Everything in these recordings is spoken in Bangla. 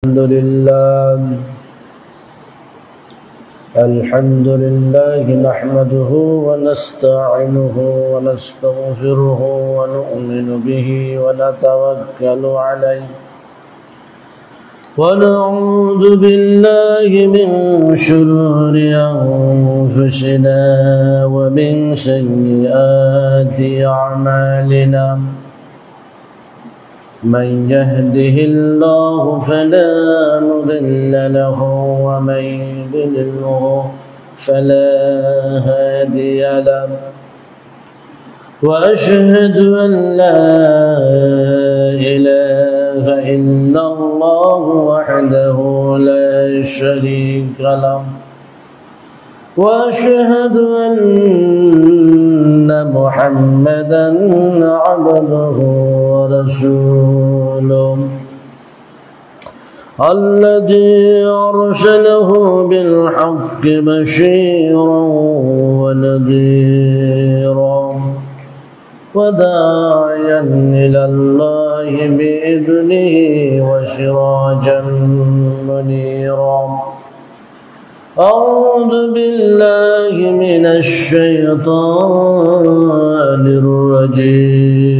الحمد لله نحمده ونستعينه ونستغفره ونؤمن به ونتوكل عليه ونعوذ بالله من شرور أنفسنا ومن سيئات أعمالنا من يهده الله فلا مضل له ومن يضلله فلا هادي له وأشهد أن لا إله إلا الله وحده لا شريك له وأشهد أن محمدا عبده ورسوله الذي أرسله بالحق بشيرا ونذيرا وداعيا إلى الله بإذنه وسراجا منيرا أعوذ بالله من الشيطان الرجيم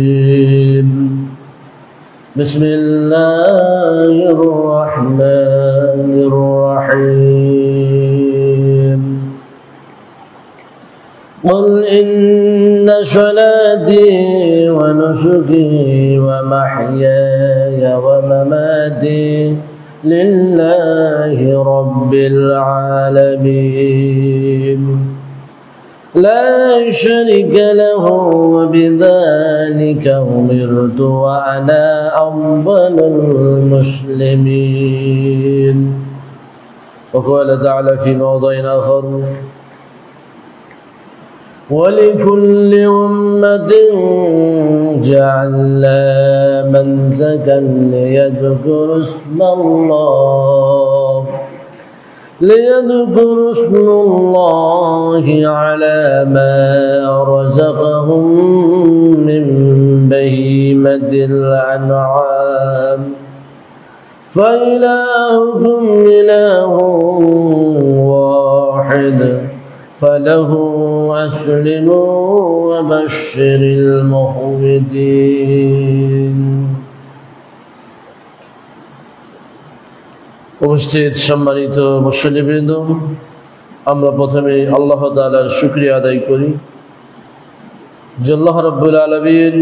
بسم الله الرحمن الرحيم قل إن صلاتي ونسكي ومحياي ومماتي لله رب العالمين لا شريك له وبذلك أمرت وأنا أفضل المسلمين وقال تعالى في موضع آخر ولكل أمة جعلنا منسكا ليذكروا اسم الله على ما رزقهم من بهيمة الأنعام فإلهكم إله واحد فله أسلموا وبشر المخبتين উপস্থিত সম্মানিত মুসল্লিবৃন্দ, আমরা প্রথমে আল্লাহ তাআলার শুকরিয়া আদায় করি যে আল্লাহ রাব্বুল আলামিন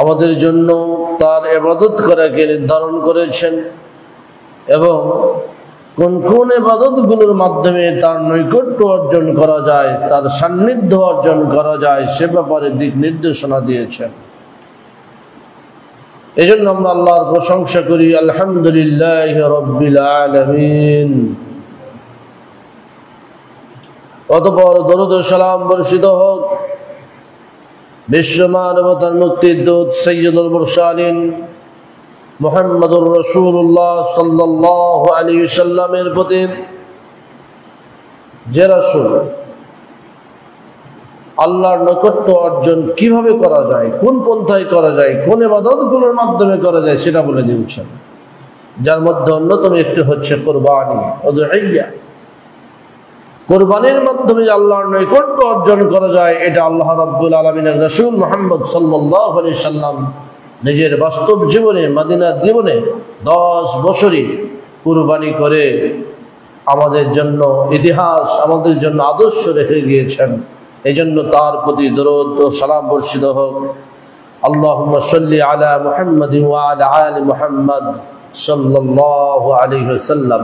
আমাদের জন্য তার ইবাদত করাকে নির্ধারণ করেছেন এবং কোন কোন ইবাদতগুলোর মাধ্যমে তার নৈকট্য অর্জন করা যায়, তার সান্নিধ্য অর্জন করা যায় সে ব্যাপারে দিক নির্দেশনা দিয়েছেন। এজন্য আমরা আল্লাহর প্রশংসা করি, আলহামদুলিল্লাহি রাব্বিল আলামিন। অতঃপর দরুদ ও সালাম বর্ষিত হোক বিশ্ব মানবতার মুক্তির দূত সাইয়্যিদুল মুরসালিন মুহাম্মদুর রাসূলুল্লাহ সাল্লাল্লাহু আলাইহি ওয়াসাল্লামের প্রতি, যে রাসূল আল্লাহর নৈকট্য অর্জন কিভাবে করা যায়, কোন পন্থায় করা যায়, কোন ইবাদতগুলোর মাধ্যমে করা যায় সেটা বলে দিয়েছেন, যার মধ্যে অন্যতম একটি হচ্ছে কুরবানি, উযহিয়া। কুরবানির মাধ্যমে আল্লাহর নৈকট্য অর্জন করা যায়, এটা আল্লাহ রাব্বুল আলামিনের রাসূল মুহাম্মদ সাল্লাল্লাহু আলাইহি সাল্লাম নিজের বাস্তব জীবনে, মদিনার জীবনে 10 বছরই কুরবানি করে আমাদের জন্য ইতিহাস, আমাদের জন্য আদর্শ রেখে গিয়েছেন। এই জন্য তার প্রতি দরুদ ও সালাম বর্ষিত হোক। আল্লাহুম্মা সাল্লি আলা মুহাম্মাদ ওয়া আলা আলি মুহাম্মাদ সাল্লাল্লাহু আলাইহি ওয়াসাল্লাম।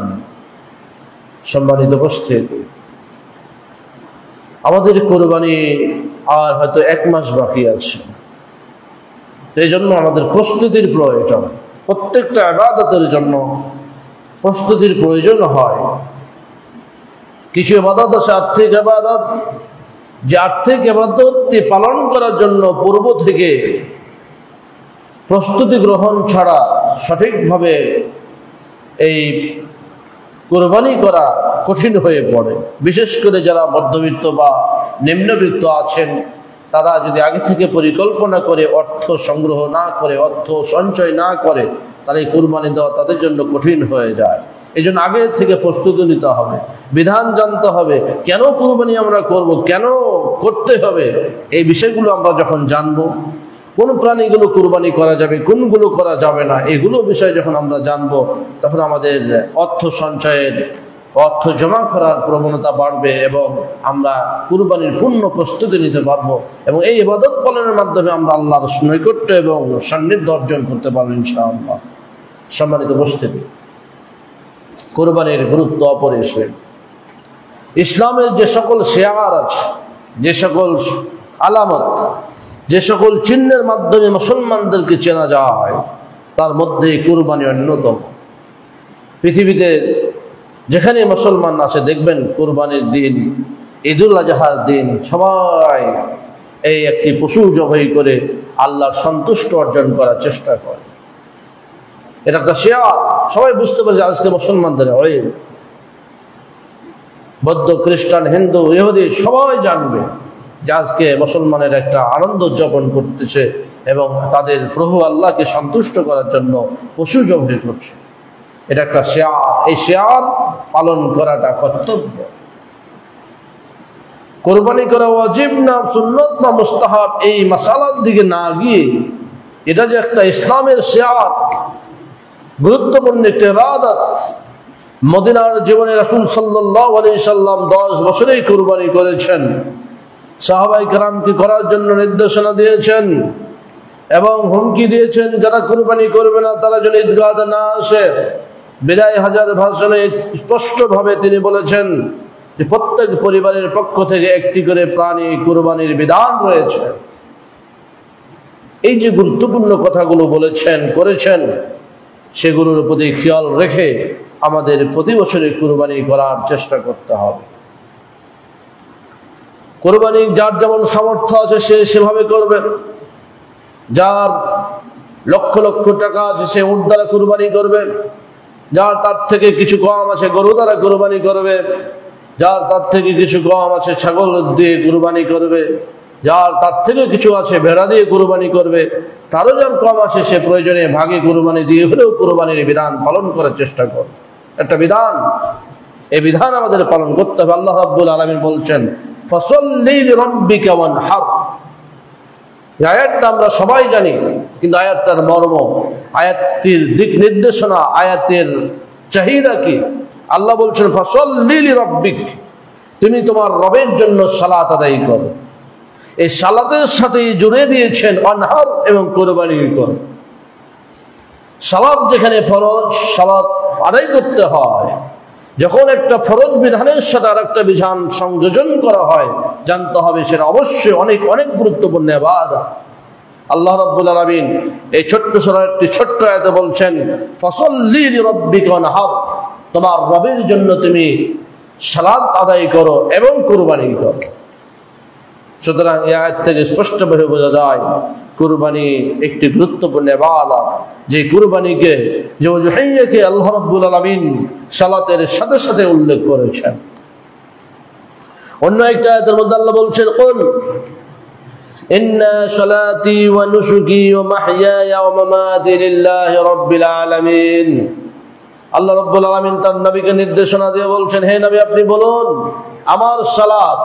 সম্মানিত উপস্থিতি, আমাদের কুরবানি আর হয়তো 1 মাস বাকি আছে। এই জন্য আমাদের প্রস্তুতির প্রয়োজন। প্রত্যেকটা ইবাদতের জন্য প্রস্তুতির প্রয়োজন হয়। কিছু ইবাদত আছে আর্থিক ইবাদত, যে আর্থিক ইবাদতটি পালন করার জন্য পূর্ব থেকে প্রস্তুতি গ্রহণ ছাড়া সঠিকভাবে এই কুরবানি করা কঠিন হয়ে পড়ে। বিশেষ করে যারা মধ্যবিত্ত বা নিম্নবিত্ত আছেন তারা যদি আগে থেকে পরিকল্পনা করে অর্থ সংগ্রহ না করে, অর্থ সঞ্চয় না করে, তাহলে এই কুরবানি দেওয়া তাদের জন্য কঠিন হয়ে যায়। এই জন্য আগে থেকে প্রস্তুতি নিতে হবে, বিধান জানতে হবে, কেন কুরবানি আমরা করব, কেন করতে হবে, এই বিষয়গুলো আমরা যখন জানবো, কোন প্রাণীগুলো কুরবানি করা যাবে, কোনগুলো করা যাবে না, এগুলো বিষয় যখন আমরা জানবো, তখন আমাদের অর্থ সঞ্চয়ের, অর্থ জমা করার প্রবণতা বাড়বে এবং আমরা কুরবানির পূর্ণ প্রস্তুতি নিতে পারবো এবং এই ইবাদত পালনের মাধ্যমে আমরা আল্লাহর নৈকট্য এবং সান্নিধ্য অর্জন করতে পারবো ইনশাআল্লাহ। সম্মানিত উপস্থিতি, কুরবানির গুরুত্ব অপরিসীম। ইসলামের যে সকল শেয়ার আছে, যে সকল আলামত, যে সকল চিহ্নের মাধ্যমে মুসলমানদেরকে চেনা যায়, তার মধ্যে কুরবানি অন্যতম। পৃথিবীতে যেখানে মুসলমান আছে দেখবেন কুরবানির দিন, ঈদুল আজহার দিন সবাই এই একটি পশু জবাই করে আল্লাহর সন্তুষ্ট অর্জন করার চেষ্টা করে। এটা একটা শেয়ার, সবাই বুঝতে পারে যে আজকে মুসলমানদের হয়, বৌদ্ধ, খ্রিস্টান, হিন্দু, ইহুদি সবাই জানবে যে আজকে মুসলমানের একটা আনন্দ উদযাপন করতেছে এবং তাদের প্রভু আল্লাহকে সন্তুষ্ট করার জন্য পশু জবাই করছে। এটা একটা শেয়ার, এই শেয়ার পালন করাটা কর্তব্য। কোরবানি করা ওয়াজিব না সুন্নত না মুস্তাহাব, এই মাসালার দিকে না গিয়ে এটা যে একটা ইসলামের শেয়ার, গুরুত্বপূর্ণ একটি ইবাদত। মদিনার জীবনে রাসূল সাল্লাল্লাহু আলাইহি সাল্লাম 10 বছরেই কুরবানি করেছেন, সাহাবায়ে কেরামকে করার জন্য নির্দেশনা দিয়েছেন এবং হুমকি দিয়েছেন যারা কুরবানি করবে না তারা যেন ঈদগাহে না আসে। বিদায় হাজার ভাষণে স্পষ্টভাবে তিনি বলেছেন যে প্রত্যেক পরিবারের পক্ষ থেকে একটি করে প্রাণী কুরবানির বিধান রয়েছে। এই যে গুরুত্বপূর্ণ কথাগুলো বলেছেন, করেছেন, সেগুলোর প্রতি খেয়াল রেখে আমাদের প্রতি বছরে কুরবানি করার চেষ্টা করতে হবে। কুরবানি যার যেমন সামর্থ্য আছে সে সেভাবে করবে। যার লক্ষ লক্ষ টাকা আছে সে উট দ্বারা কুরবানি করবে, যার তার থেকে কিছু কম আছে গরু দ্বারা কুরবানি করবে, যার তার থেকে কিছু কম আছে ছাগল দিয়ে কুরবানি করবে, যার তার থেকে কিছু আছে ভেড়া দিয়ে কুরবানি করবে, তারও যার কম আছে সে প্রয়োজনে ভাগে কুরবানি দিয়ে হলেও কুরবানির বিধান পালন করার চেষ্টা করবে। একটা বিধান, এই বিধান আমাদের পালন করতে হবে। আল্লাহ রাব্বুল আলামিন বলছেন ফাসাল্লি লিরাব্বিকা ওয়ানহার। এই আয়াতটা আমরা সবাই জানি, কিন্তু আয়াতটার মর্ম, আয়াতটির দিক নির্দেশনা, আয়াতের চাহিদা কি? আল্লাহ বলছেন ফাসাল্লি লিরাব্বিক, তুমি তোমার রবের জন্য সালাত আদায় করো। এই সালাতের সাথে জুড়ে দিয়েছেন ওয়ানহার এবং কুরবানি করো। সালাত যেখানে ফরজ, সালাত আদায় করতে হয়। যখন একটা ফরজ বিধানের সাথে আর একটা বিধান সংযোজন করা হয়, জানতে হবে সেটা অবশ্যই অনেক অনেক গুরুত্বপূর্ণ ইবাদত। আল্লাহ রাব্বুল আলামিন এই ছোট্ট সূরার একটি ছোট্ট আয়াতে বলছেন ফাসাল্লি লিরাব্বিকা ওয়ানহার, তোমার রবের জন্য তুমি সালাত আদায় করো এবং কুরবানি করো। সুতরাং এই আয়াত থেকে স্পষ্টভাবে বোঝা যায় কুরবানি একটি গুরুত্বপূর্ণ ইবাদত, যে কুরবানিকে, যে উযহিয়াকে আল্লাহ রাব্বুল আলামিন সালাতের সাথে সাথে উল্লেখ করেছেন। অন্য একটা আয়াতের মধ্যে আল্লাহ বলছেন কুল ইন্না সালাতি ওয়া নুসুকি ওয়া মাহইয়ায়া ওয়া মামাতি লিল্লাহি রাব্বিল আলামিন। আল্লাহ রাব্বুল আলামিন তার নবীকে নির্দেশনা দিয়ে বলছেন, হে নবী আপনি বলুন আমার সালাত।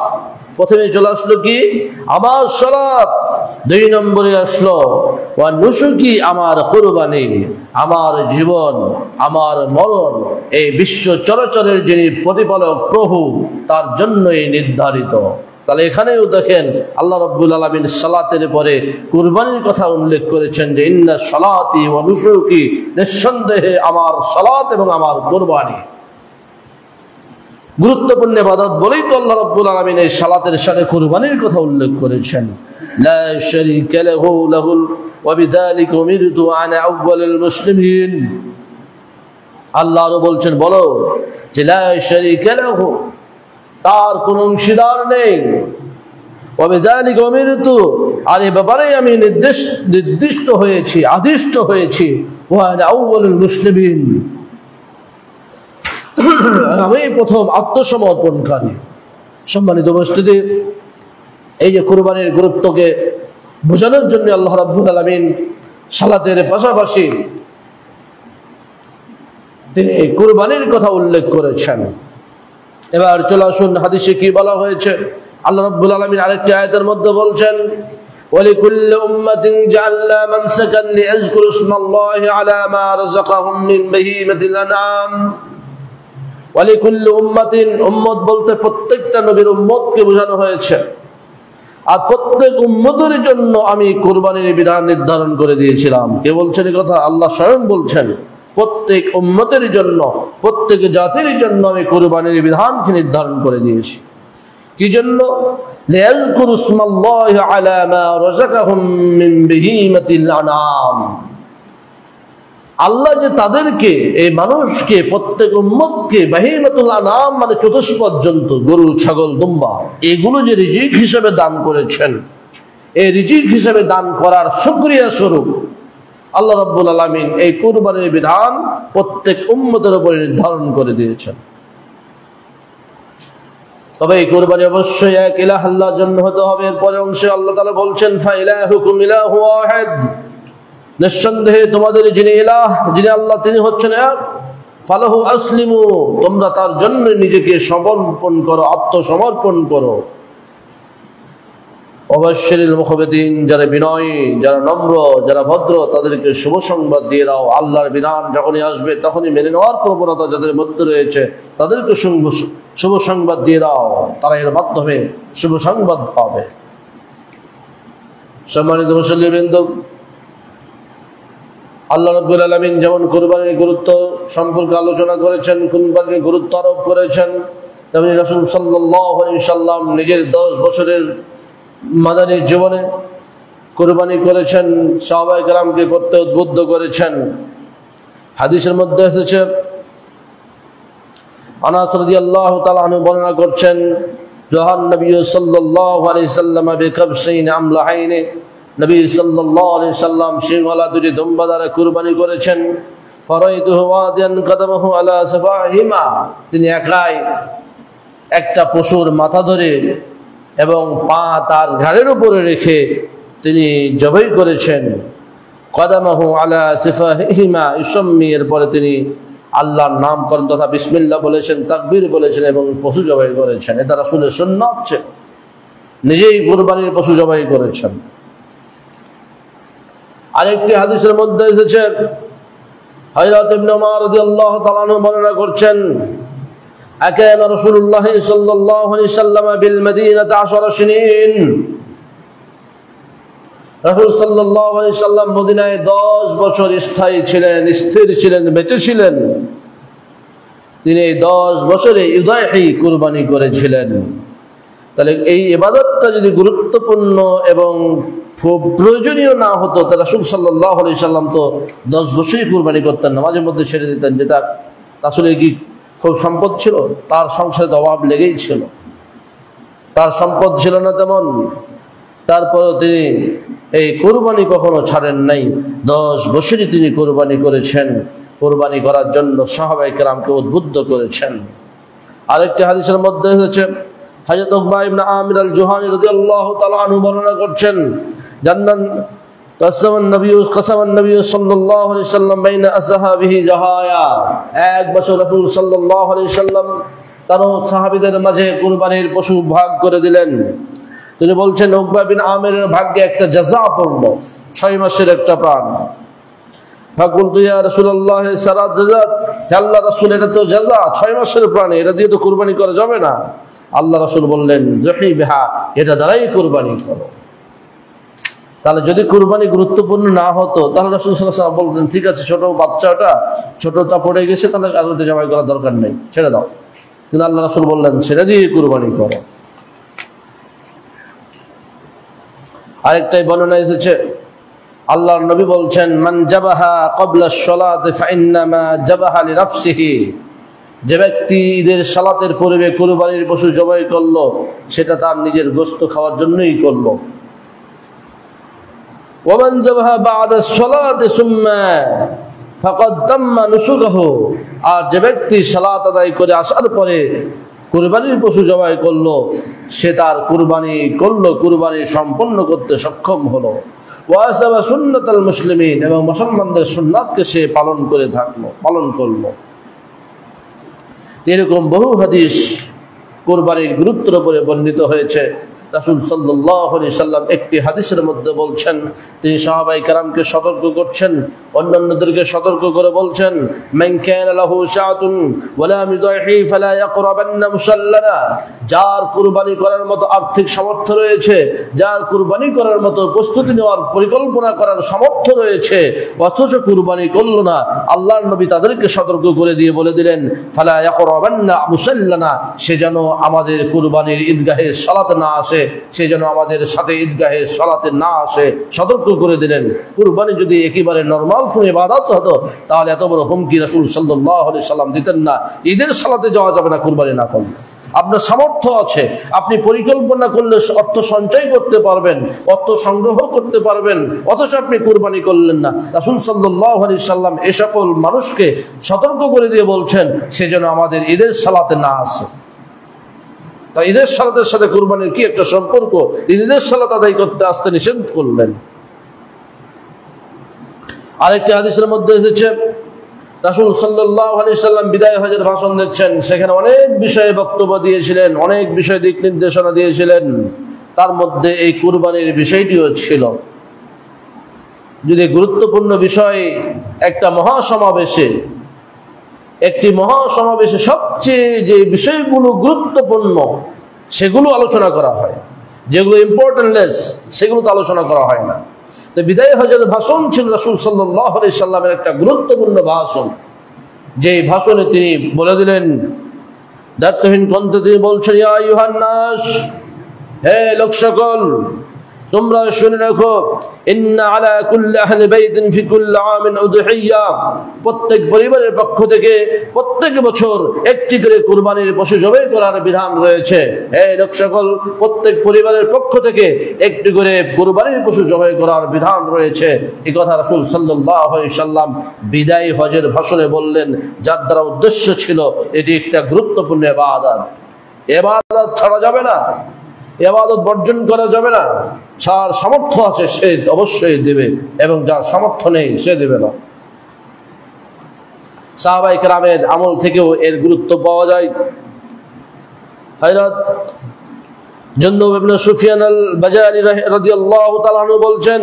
প্রথমে চলে আসলো কি? আমার সালাত। 2 নম্বরে আসলো ওয়া নুসুকি, আমার কুরবানি, আমার জীবন, আমার মরণ এই বিশ্ব চরাচরের যিনি প্রতিপালক প্রভু তার জন্যই নির্ধারিত। তাহলে এখানেও দেখেন আল্লাহ রাব্বুল আলামিন সালাতের পরে কুরবানির কথা উল্লেখ করেছেন যে ইন্না সালাতি ওয়া নুসুকি, নিঃসন্দেহে আমার সালাত এবং আমার কুরবানি গুরুত্বপূর্ণ ইবাদত বলেই তো আল্লাহ রাব্বুল আলামিন এই সালাতের সাথে কুরবানির কথা উল্লেখ করেছেন। লা শারীকা লাহু লাহুল ওয়া বিযালিকা উমিরতু আনা আউওয়ালুল মুসলিমিন। আল্লাহ আরো বলছেন বলো যে লা শারীকা লাহু, তার কোনো অংশীদার নেই, ওয়া বিযালিকা উমিরতু, আর এই ব্যাপারে আমি নির্দিষ্ট হয়েছি, আদিষ্ট হয়েছি, ওয়া আনা আউওয়ালুল মুসলিমিন, আমি প্রথম আত্মসমর্পণকারী। সম্মানিত উপস্থিতি, এই যে কুরবানির গুরুত্বকে বোঝানোর জন্য আল্লাহ রাব্বুল আলামিন সালাতের পাশাপাশি তিনি কুরবানির কথা উল্লেখ করেছেন। এবার চলে আসুন হাদিসে কি বলা হয়েছে। আল্লাহ রাব্বুল আলামিন আরেকটি আয়াতের মধ্যে বলছেন, ওয়ালিকুল্লি উম্মাতিন জাআলনা মানসাকান লিয়াযকুরু ইসমাল্লাহি আলা মা রাযাকাহুম মিন বাহিমাতিল আনআম। ওয়ালিকুল্লি উম্মাতিন, উম্মত বলতে প্রত্যেকটা নবীর উম্মতকে বোঝানো হয়েছে। আর প্রত্যেক উম্মতের জন্য আমি কুরবানির বিধান নির্ধারণ করে দিয়েছিলাম। কে বলছেন এই কথা? আল্লাহ স্বয়ং বলছেন, প্রত্যেক উম্মতের জন্য, প্রত্যেক জাতির জন্য আমি কুরবানির বিধানকে নির্ধারণ করে দিয়েছি। কি জন্য? লিয়াযকুরু ইসমাল্লাহি আলা মা রাযাকাহুম মিন বাহিমাতিল আনআম। আল্লাহ যে তাদেরকে, এই মানুষকে, প্রত্যেক উম্মতকে বাহিমাতুল আনআম মানে চতুষ্পদ জন্তু, গরু, ছাগল, দুম্বা, এগুলো যে রিজিক হিসেবে দান করেছেন, এই রিজিক হিসেবে দান করার শুকরিয়া স্বরূপ আল্লাহ রাব্বুল আলামিন এই কুরবানির বিধান প্রত্যেক উম্মতের উপরে নির্ধারণ করে দিয়েছেন। তবে এই কুরবানি অবশ্যই এক ইলাহ আল্লাহর জন্য হতে হবে। এরপরে অংশে আল্লাহ তাআলা বলছেন, ফাইলাহুকুম ইলাহু ওয়াহিদ, নিঃসন্দেহে তোমাদের যিনি ইলাহ, যিনি আল্লাহ, তিনি হচ্ছেন এক। ফালাহু আসলিমু, তোমরা তার জন্য নিজেকে সমর্পণ করো, আত্মসমর্পণ করো। অবশ্যিল মুখবিতিন, যারা বিনয়ী, যারা নম্র, যারা ভদ্র, তাদেরকে শুভ সংবাদ দিয়ে দাও। আল্লাহর বিধান যখনই আসবে তখনই মেনে নেওয়ার প্রবণতা যাদের মধ্যে রয়েছে তাদেরকে শুভ সংবাদ দিয়ে দাও, তারা এর মাধ্যমে শুভ সংবাদ পাবে। সম্মানিত মুসল্লিবৃন্দ, আল্লাহ রাব্বুল আলামিন যেমন কুরবানির গুরুত্ব সম্পর্কে আলোচনা করেছেন, কুরবানির গুরুত্ব আরোপ করেছেন, তেমনি রাসূল সাল্লাল্লাহু আলাইহি ওয়াসাল্লাম নিজের 10 বছরের মাদানী জীবনে কুরবানি করেছেন, সাহাবায়ে কেরামকে করতে উদ্বুদ্ধ করেছেন। হাদিসের মধ্যে এসেছে, আনাস রাদিয়াল্লাহু তাআলা আনহু বর্ণনা করছেন, জাহান নবী সাল্লাল্লাহু আলাইহি সাল্লাম বিকাবশাইন আমলাহাইন, নবী সাল্লাল্লাহু আলাইহি সাল্লাম সিংহলা দুটি দুম্বা দ্বারা কুরবানি করেছেন। ফারাইতুহু ওয়াদিয়ান কাদামাহু আলা সাফাহিমা, তিনি একাই একটা পশুর মাথা ধরে এবং পা তার ঘাড়ের উপরে রেখে তিনি জবাই করেছেন। কাদামাহু আলা সাফাহিমা ইউসাম্মি, এরপরে তিনি আল্লাহর নামকরণ তথা বিসমিল্লাহ বলেছেন, তাকবীর বলেছেন এবং পশু জবাই করেছেন। এটা রাসূলের সুন্নাত ছিল, নিজেই কুরবানির পশু জবাই করেছেন। আরেকটি হাদিসের মধ্যে এসেছে, হযরত ইবনে উমর রাদিয়াল্লাহু তাআলা আনহু বর্ণনা করছেন, আকাম রাসূলুল্লাহ সাল্লাল্লাহু আলাইহি সাল্লাম বিল মদিনাতি 10 সিনিন, রাসূল সাল্লাল্লাহু আলাইহি সাল্লাম মদিনায় 10 বছর স্থায়ী ছিলেন, স্থির ছিলেন, বেঁচে ছিলেন। তিনি 10 বছরে উযাহি কুরবানি করেছিলেন। তাহলে এই ইবাদতটা যদি গুরুত্বপূর্ণ এবং খুব প্রয়োজনীয় না হতো, তাহলে রাসূল সাল্লাল্লাহু আলাইহি সাল্লাম তো 10 বছরই কুরবানি করতেন না, মাঝে মধ্যে ছেড়ে দিতেন। যেটা রাসূলের কি খুব সম্পদ ছিল? তার সংসারে অভাব লেগেই ছিল, তার সম্পদ ছিল না তেমন, তারপরেও তিনি এই কুরবানি কখনো ছাড়েন নাই। 10 বছরই তিনি কুরবানি করেছেন, কুরবানি করার জন্য সাহাবায়ে কেরামকে উদ্বুদ্ধ করেছেন। আরেকটি হাদিসের মধ্যে এসেছে, হযরত উকবা ইবনে আমির আল জুহানী রাদিয়াল্লাহু তাআলা আনহু বর্ণনা করছেন, জান্নান কাসামান নবী সাল্লাল্লাহু আলাইহি সাল্লাম বাইনা আসহাবিহি জাহায়া, এক বছর রাসূল সাল্লাল্লাহু আলাইহি সাল্লাম তার সাহাবীদের মাঝে কুরবানির পশু ভাগ করে দিলেন। তিনি বলছেন, উকবা বিন আমিরের ভাগ্যে একটা জাযা পড়ল, 6 মাসের একটা প্রাণ। ফাকুলতু ইয়া রাসূলুল্লাহ সারাত জাযাত, হে আল্লাহর রাসূল, এটা তো জাযা, 6 মাসের প্রাণ, এটা দিয়ে তো কুরবানি করা যাবে না। আল্লাহ রাসূল বললেন, যহি বিহা, এটা দ্বারাই কুরবানি করো। তাহলে যদি কুরবানি গুরুত্বপূর্ণ না হতো তাহলে রাসূল সাল্লাল্লাহু আলাইহি ওয়াসাল্লাম বলতেন, ঠিক আছে, ছোট বাচ্চাটা, ছোটটা পড়ে গেছে, তাহলে আর জবাই করার দরকার নেই, ছেড়ে দাও। কিন্তু আল্লাহ রাসূল বললেন, ছেড়ে দিয়ে কুরবানি করো। আরেকটাই বর্ণনা এসেছে, আল্লাহর নবী বলছেন, মান জাবাহা ক্বাবলা আস-সালাতি ফাইন্নামা জাবাহা লিনাফসিহি, যে ব্যক্তি ঈদের সালাতের পূর্বে কুরবানির পশু জবাই করলো, সেটা তার নিজের গোশত খাওয়ার জন্যই করলো। ওয়ামান জাবাহা বা'দা আস-সালাতি সুম্মা ফাকাদ তাম্মা নুসুকহু, আর যে ব্যক্তি সালাত আদায় করে আসার পরে কুরবানির পশু জবাই করলো, সে তার কুরবানি করলো, কুরবানি সম্পন্ন করতে সক্ষম হলো। ওয়াসাবা সুন্নাতাল মুসলিমিন, এবং মুসলমানদের সুন্নাতকে সে পালন করলো। এরকম বহু হাদিস কুরবানির গুরুত্বের উপরে বর্ণিত হয়েছে। রাসূল সাল্লাল্লাহু আলাইহি সাল্লাম একটি হাদিসের মধ্যে বলছেন, তিনি সাহাবায়ে কেরামকে সতর্ক করছেন, অন্যান্যদেরকে সতর্ক করে বলছেন, মান কানা লাহু শাআতুন ওয়া লা ইউদাহি ফালা ইয়াকরাবান্না মুসাল্লানা, যার কুরবানি করার মতো আর্থিক সামর্থ্য রয়েছে, যার কুরবানি করার মতো প্রস্তুতি নেওয়ার পরিকল্পনা করার সামর্থ্য রয়েছে, অথচ কুরবানি করল না, আল্লাহর নবী তাদেরকে সতর্ক করে দিয়ে বলে দিলেন, ফালা ইয়াকরাবান্না মুসাল্লানা, সে যেন আমাদের কুরবানির ঈদগাহে সালাতে না আসে, সে যেন আমাদের সাথে ঈদগাহে সালাতে না আসে, সতর্ক করে দিলেন। কুরবানি যদি একেবারে নরমাল কোন ইবাদত হতো, তাহলে এত বড় হুমকি রাসূল সাল্লাল্লাহু আলাইহি সাল্লাম দিতেন না। ঈদের সালাতে যাওয়া যাবে না কুরবানি না করলে। আপনার সামর্থ্য আছে, আপনি পরিকল্পনা করলে অর্থ সঞ্চয় করতে পারবেন, অর্থ সংগ্রহ করতে পারবেন, অথচ আপনি কুরবানি করলেন না। রাসূল সাল্লাল্লাহু আলাইহি সাল্লাম এ সকল মানুষকে সতর্ক করে দিয়ে বলছেন, সে যেন আমাদের ঈদের সালাতে না আসে। তা ঈদের সালাতের সাথে কুরবানির কি একটা সম্পর্ক? ঈদের সালাত আদায় করতে আসতে নিষেধ করলেন। আরেকটি হাদিসের মধ্যে এসেছে, রাসূল সাল্লাল্লাহু আলাইহি সাল্লাম বিদায় হজের ভাষণ দিচ্ছেন, সেখানে অনেক বিষয়ে বক্তব্য দিয়েছিলেন, অনেক বিষয় দিক নির্দেশনা দিয়েছিলেন। তার মধ্যে এই কুরবানির বিষয়টিও ছিল। যদি গুরুত্বপূর্ণ বিষয় একটি মহাসমাবেশে সবচেয়ে যে বিষয়গুলো গুরুত্বপূর্ণ সেগুলো আলোচনা করা হয়, যেগুলো ইম্পর্টেন্টলেস সেগুলো তো আলোচনা করা হয় না। তো বিদায় হজের ভাষণ ছিল রাসূল সাল্লাল্লাহু আলাইহি সাল্লামের একটা গুরুত্বপূর্ণ ভাষণ। যে ভাষণে তিনি বলে দিলেন, দায়িত্বহীন কণ্ঠে তিনি বলছেন, ইয়া আইয়ুহান নাস, হে লোক সকল, তোমরা শুনে রাখো, ইন্না আলা কুল্লি আহলি বাইতিন ফি কুল্লি আমিন উদহিয়া, প্রত্যেক পরিবারের পক্ষ থেকে প্রত্যেক বছর একটি করে কুরবানির পশু জবাই করার বিধান রয়েছে। এই লোক সকল, প্রত্যেক পরিবারের পক্ষ থেকে একটি করে কুরবানির পশু জবাই করার বিধান রয়েছে। এই কথা রাসূল সাল্লাল্লাহু আলাইহি সাল্লাম বিদায় হজের ভাষণে বললেন, যার দ্বারা উদ্দেশ্য ছিল এটি একটা গুরুত্বপূর্ণ ইবাদত। ইবাদত ছাড়া যাবে না, ইবাদত বর্জন করা যাবে না। যার সামর্থ্য আছে সে অবশ্যই দেবে, এবং যার সামর্থ্য নেই সে দেবে না। সাহাবায়ে কেরামের আমল থেকেও এর গুরুত্ব পাওয়া যায়। হযরত জুনদুব ইবনে সুফিয়ান আল-বাজালি রাদিয়াল্লাহু তাআলা আনহু বলছেন,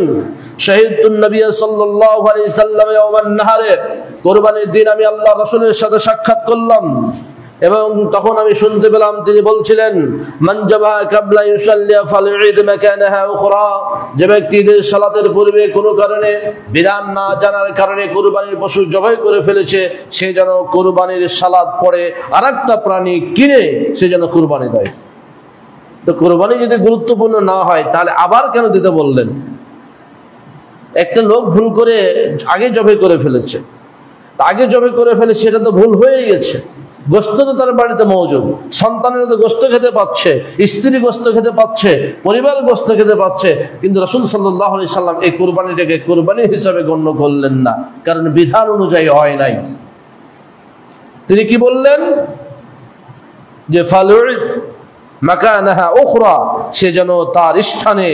শাহিদতুন নবী সাল্লাল্লাহু আলাইহি সাল্লাম ইয়াওমান নাহারে, কুরবানির দিন আমি আল্লাহর রাসূলের সাথে সাক্ষাৎ করলাম, এবং তখন আমি শুনতে পেলাম তিনি বলছিলেন, মান জাবা কাবলা ইউসাল্লি ফালঈদ মাকানাহা উখরা, যে ব্যক্তি ঈদের সালাতের পূর্বে কোনো কারণে বিধান না জানার কারণে কুরবানির পশু জবাই করে ফেলেছে, সে যেন কুরবানির সালাত পড়ে আরেকটা প্রাণী কিনে সে যেন কুরবানি দেয়। তো কুরবানি যদি গুরুত্বপূর্ণ না হয়, তাহলে আবার কেন দিতে বললেন? একটা লোক ভুল করে আগে জবাই করে ফেলেছে, আগে জবাই করে ফেলে, সেটা তো ভুল হয়ে গেছে। গোস্ত তো তার বাড়িতে মজুদ, সন্তানের তো গোস্ত খেতে পাচ্ছে, স্ত্রী গোস্ত খেতে পাচ্ছে, পরিবার গোস্ত খেতে পাচ্ছে, কিন্তু রাসূল সাল্লাল্লাহু আলাইহি সাল্লাম এই কুরবানিটাকে কুরবানি হিসাবে গণ্য করলেন না, কারণ বিধান অনুযায়ী হয় নাই। তিনি কি বললেন? যে ফালউদ মাকানাহা উখরা, সে যেন তার স্থানে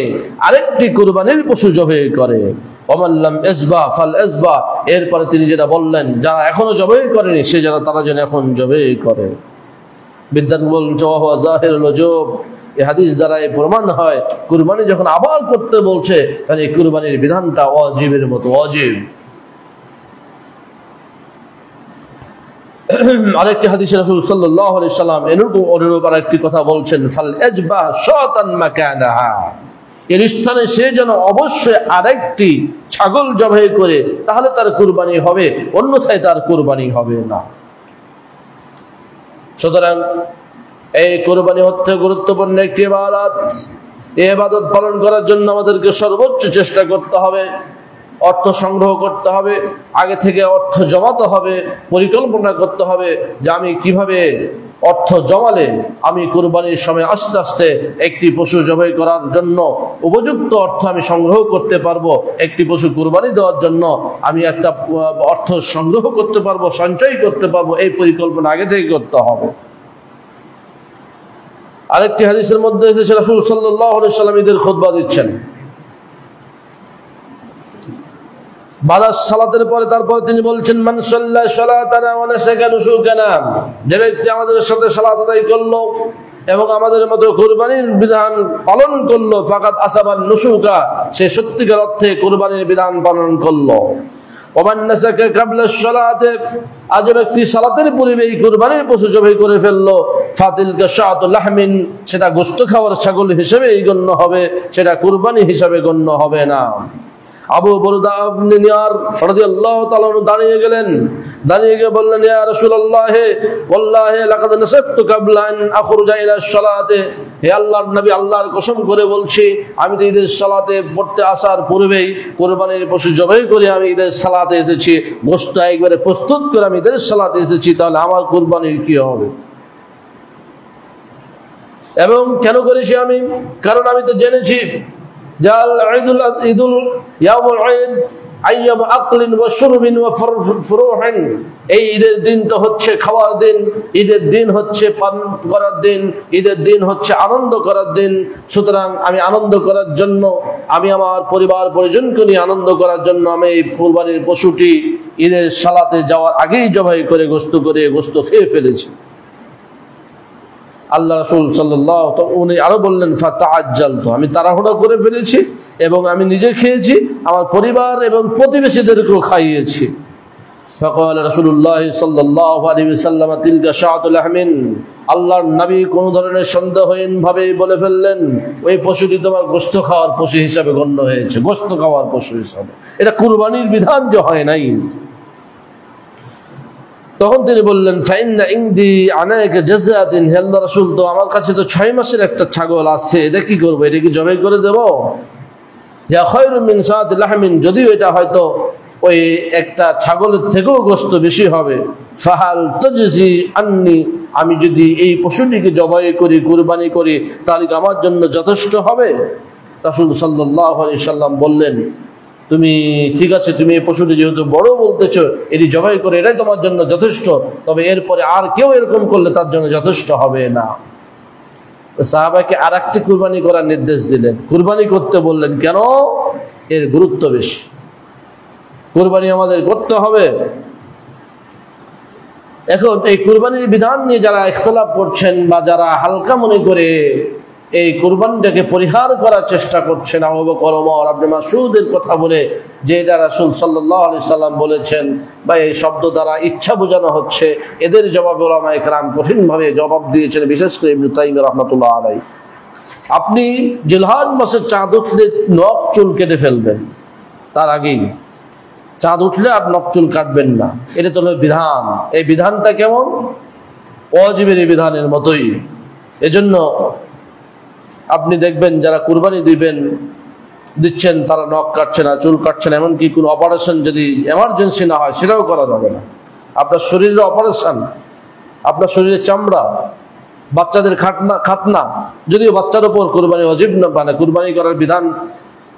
আরেকটি কুরবানির পশু জবাই করে। ওমাল্লাম ইসবা ফাল ইসবা, এরপরে তিনি যেটা বললেন, যারা এখনো জবাই করেনি সে যেন তারা যেন এখন জবাই করে। বিদ্যান বলছে ওয়া যাহিরুল ওজুব, এই হাদিস দ্বারা এই প্রমাণ হয় কুরবানি যখন আবার করতে বলছে, তাহলে এই কুরবানির বিধানটা ওয়াজিবের মতো ওয়াজিব। আরেকটি হাদিসে রাসূল সাল্লাল্লাহু আলাইহি সাল্লাম অনুরূপ আরেকটি কথা বলছেন, ফাল ইজবা শাতান মাকানাহা, এর স্থানে সে যেন অবশ্যই আরেকটি ছাগল জবাই করে, তাহলে তার কুরবানি হবে, অন্যথায় তার কুরবানি হবে না। সুতরাং এই কুরবানি হচ্ছে গুরুত্বপূর্ণ একটি ইবাদত। এই ইবাদত পালন করার জন্য আমাদেরকে সর্বোচ্চ চেষ্টা করতে হবে, অর্থ সংগ্রহ করতে হবে, আগে থেকে অর্থ জমাতে হবে, পরিকল্পনা করতে হবে যে আমি কিভাবে অর্থ জমালে আমি কুরবানির সময় আস্তে আস্তে একটি পশু জবাই করার জন্য উপযুক্ত অর্থ আমি সংগ্রহ করতে পারবো, একটি পশু কুরবানি দেওয়ার জন্য আমি একটা অর্থ সংগ্রহ করতে পারবো, সঞ্চয় করতে পারবো। এই পরিকল্পনা আগে থেকে করতে হবে। আরেকটি হাদিসের মধ্যে এসেছে রাসূল সাল্লাল্লাহু আলাইহি ওয়াসাল্লাম ঈদের খুতবা দিচ্ছেন, বাদাস সালাতের পরে তারপরে তিনি বলছেন, মান সাল্লা সালাতানা ওয়া নাসাকা নুসুকানা, যে ব্যক্তি আমাদের সাথে সালাত আদায় করলো এবং আমাদের মতো কুরবানির বিধান পালন করলো, ফাকাত আসাবান নুসুকা, সে সত্যিকার অর্থে কুরবানির বিধান পালন করলো। ওমান নাসাকা ক্বাবলা সালাতে, আজ ব্যক্তি সালাতের পূর্বেই কুরবানির পশু জবাই করে ফেললো, ফাতিলকা শাআতু লাহমিন, সেটা গোশত খাওয়ার ছাগল হিসেবেই গণ্য হবে, সেটা কুরবানি হিসেবে গণ্য হবে না। আবু বুরদা ইবনে নিয়ার রাদিয়াল্লাহু তাআলা দাঁড়িয়ে গেলেন, দাঁড়িয়ে গিয়ে বললেন, ইয়া রাসূলুল্লাহ ওয়াল্লাহি লাকাদ নাসাকতু ক্বাবলা আন আখরুজা ইলা সালাতে, হে আল্লাহর নবী, আল্লাহর কসম করে বলছি, আমি তো ঈদের সালাতে পড়তে আসার পূর্বেই কুরবানির পশু জবাই করে আমি ঈদের সালাতে এসেছি, গোশত একবারে প্রস্তুত করে আমি ঈদের সালাতে এসেছি, তাহলে আমার কুরবানির কি হবে? এবং কেন করেছি আমি? কারণ আমি তো জেনেছি ঈদুল ইয়াউমুল ঈদ আইয়াম আকলিন ওয়া শুরবিন ওয়া ফুরুহিন, এই ঈদের দিন তো হচ্ছে খাওয়ার দিন, ঈদের দিন হচ্ছে পান করার দিন, ঈদের দিন হচ্ছে আনন্দ করার দিন। সুতরাং আমি আনন্দ করার জন্য, আমি আমার পরিবার পরিজনকে নিয়ে আনন্দ করার জন্য আমি এই কুরবানির পশুটি ঈদের সালাতে যাওয়ার আগেই জবাই করে গোশত খেয়ে ফেলেছি। আল্লাহ রাসূল সাল্লাল্লাহু আলাইহি ওয়াসাল্লাম উনি আরো বললেন, ফাতাআজ্জালতু, আমি তাড়াহুড়া করে ফেলেছি এবং আমি নিজে খেয়েছি, আমার পরিবার এবং প্রতিবেশীদেরকেও খাইয়েছি। ফাকাল রাসূলুল্লাহ সাল্লাল্লাহু আলাইহি ওয়াসাল্লাম, তিলকা শাআতু লাহমিন, আল্লাহর নবী কোন ধরনের সন্দেহহীন ভাবে বলে ফেললেন, ওই পশুটি তোমার গোশত খাওয়ার পশু হিসাবে গণ্য হয়েছে, গোশত খাওয়ার পশু হিসাবে, এটা কুরবানির বিধান যে হয় নাই। তখন তিনি বললেন, ফাইন্না ইনদি আনাকা জাযাতিন, হে আল্লাহর রাসূল, তো আমার কাছে তো 6 মাসের একটা ছাগল আছে, এটা কি করব? এটা কি জবাই করে দেব? ইয়া খায়রুম মিন সাআতি লাহমিন, যদিও এটা হয়তো ওই একটা ছাগলের থেকেও গোশত বেশি হবে, ফাহাল তাজজি আন্নি, আমি যদি এই পশুটিকে জবাই করি, কুরবানি করি, তাহলে আমার জন্য যথেষ্ট হবে? রাসূল সাল্লাল্লাহু আলাইহি সাল্লাম বললেন, তুমি ঠিক আছে, তুমি এই পশুটি যেহেতু বড় বলতেছো, এটি জবাই করে এটাই তোমার জন্য যথেষ্ট, তবে এরপরে আর কেউ এরকম করলে তার জন্য যথেষ্ট হবে না। সাহাবাকে আর একটি কুরবানি করার নির্দেশ দিলেন, কুরবানি করতে বললেন। কেন? এর গুরুত্ব বেশি, কুরবানি আমাদের করতে হবে। এখন এই কুরবানির বিধান নিয়ে যারা ইখতিলাফ করছেন বা যারা হালকা মনে করে এই কুরবানিটাকে পরিহার করার চেষ্টা করছেন, আবু বকর, ওমর, ইবনে মাসউদের কথা বলে যে এটা রাসূল সাল্লাল্লাহু আলাইহি সাল্লাম বলেছেন বা এই শব্দ দ্বারা ইচ্ছা বোঝানো হচ্ছে, এদের জবাবে উলামায়ে কেরাম কঠিনভাবে জবাব দিয়েছেন, বিশেষ করে ইবনে তাইমিয়া রাহমাতুল্লাহ আলাইহি। আপনি জিলহজ মাসের চাঁদ উঠলে নখ চুল কেটে ফেলবেন, তার আগেই চাঁদ উঠলে আর নখ চুল কাটবেন না, এটা তো বিধান। এই বিধানটা কেমন? ওয়াজিবের বিধানের মতোই। এজন্য আপনি দেখবেন যারা কুরবানি দিচ্ছেন তারা নখ কাটছে না, চুল কাটছে না, এমনকি কোনো অপারেশন যদি এমার্জেন্সি না হয় সেটাও করা যাবে না। আপনার শরীরের অপারেশন, আপনার শরীরের চামড়া, বাচ্চাদের খাতনা, যদিও বাচ্চার উপর কুরবানি ওয়াজিব না, মানে কুরবানি করার বিধান